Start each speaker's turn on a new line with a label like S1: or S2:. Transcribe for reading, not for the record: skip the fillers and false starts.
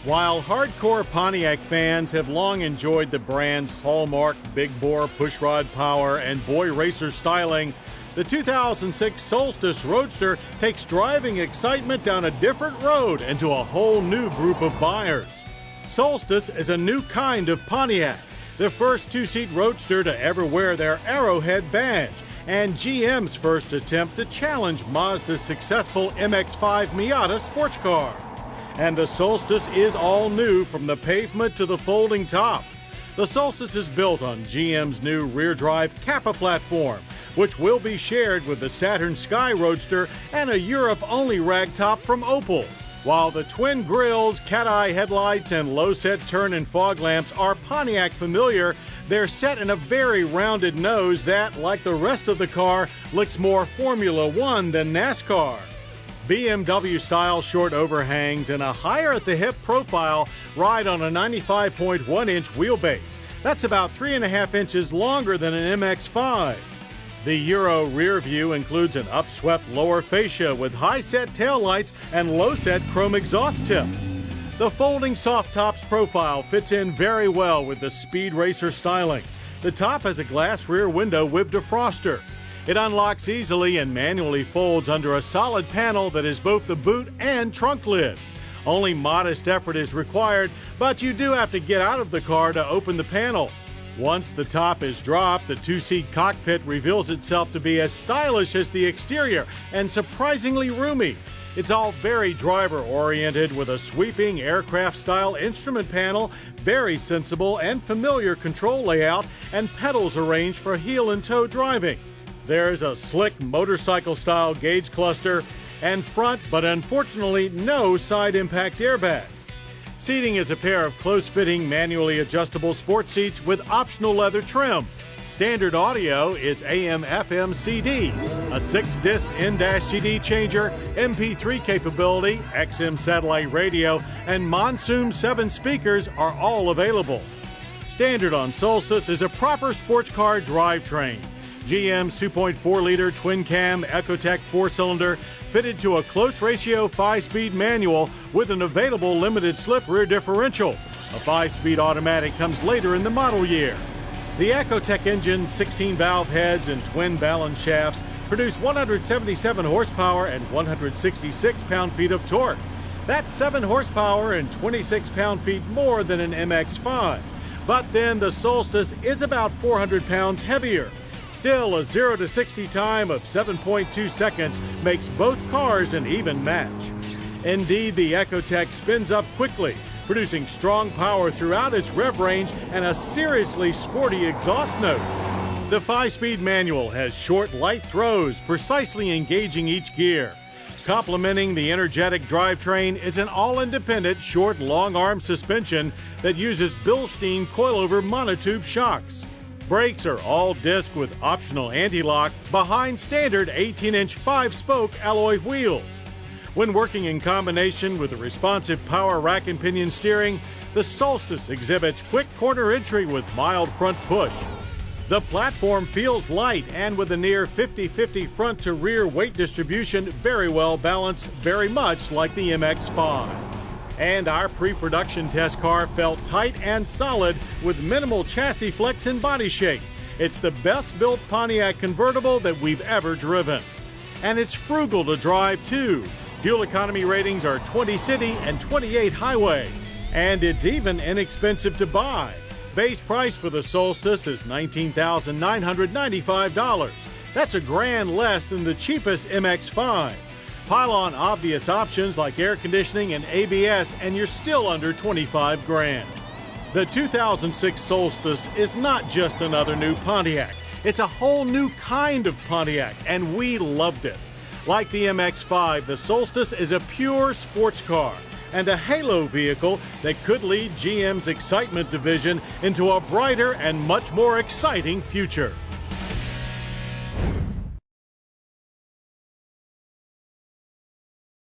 S1: While hardcore Pontiac fans have long enjoyed the brand's hallmark big bore pushrod power and boy racer styling, the 2006 Solstice Roadster takes driving excitement down a different road and to a whole new group of buyers. Solstice is a new kind of Pontiac, the first two-seat roadster to ever wear their Arrowhead badge, and GM's first attempt to challenge Mazda's successful MX-5 Miata sports car. And the Solstice is all new from the pavement to the folding top. The Solstice is built on GM's new rear-drive Kappa platform, which will be shared with the Saturn Sky Roadster and a Europe-only ragtop from Opel. While the twin grills, cat-eye headlights, and low-set turn and fog lamps are Pontiac familiar, they're set in a very rounded nose that, like the rest of the car, looks more Formula One than NASCAR. BMW-style short overhangs and a higher-at-the-hip profile ride on a 95.1-inch wheelbase. That's about 3.5 inches longer than an MX-5. The Euro rear view includes an upswept lower fascia with high-set taillights and low-set chrome exhaust tip. The folding soft tops profile fits in very well with the Speed Racer styling. The top has a glass rear window with defroster. It unlocks easily and manually folds under a solid panel that is both the boot and trunk lid. Only modest effort is required, but you do have to get out of the car to open the panel. Once the top is dropped, the two-seat cockpit reveals itself to be as stylish as the exterior and surprisingly roomy. It's all very driver-oriented with a sweeping aircraft-style instrument panel, very sensible and familiar control layout, and pedals arranged for heel and toe driving. There's a slick motorcycle-style gauge cluster and front, but unfortunately no side impact airbags. Seating is a pair of close-fitting, manually adjustable sports seats with optional leather trim. Standard audio is AM/FM CD. A 6-disc in-CD changer, MP3 capability, XM satellite radio, and Monsoon 7 speakers are all available. Standard on Solstice is a proper sports car drivetrain. GM's 2.4-liter twin-cam Ecotec 4-cylinder fitted to a close-ratio 5-speed manual with an available limited-slip rear differential. A 5-speed automatic comes later in the model year. The Ecotec engine's 16-valve heads and twin balance shafts produce 177 horsepower and 166 pound-feet of torque. That's 7 horsepower and 26 pound-feet more than an MX-5. But then the Solstice is about 400 pounds heavier. Still, a 0 to 60 time of 7.2 seconds makes both cars an even match. Indeed, the Ecotec spins up quickly, producing strong power throughout its rev range and a seriously sporty exhaust note. The 5-speed manual has short, light throws, precisely engaging each gear. Complementing the energetic drivetrain is an all-independent short, long-arm suspension that uses Bilstein coilover monotube shocks. Brakes are all disc with optional anti-lock behind standard 18-inch 5-spoke alloy wheels. When working in combination with the responsive power rack and pinion steering, the Solstice exhibits quick corner entry with mild front push. The platform feels light and with a near 50-50 front to rear weight distribution very well balanced, very much like the MX-5. And our pre-production test car felt tight and solid with minimal chassis flex and body shake. It's the best-built Pontiac convertible that we've ever driven. And it's frugal to drive, too. Fuel economy ratings are 20 city and 28 highway. And it's even inexpensive to buy. Base price for the Solstice is $19,995. That's $1,000 less than the cheapest MX-5. Pile on obvious options like air conditioning and ABS and you're still under $25,000. The 2006 Solstice is not just another new Pontiac. It's a whole new kind of Pontiac, and we loved it. Like the MX-5, the Solstice is a pure sports car and a halo vehicle that could lead GM's excitement division into a brighter and much more exciting future.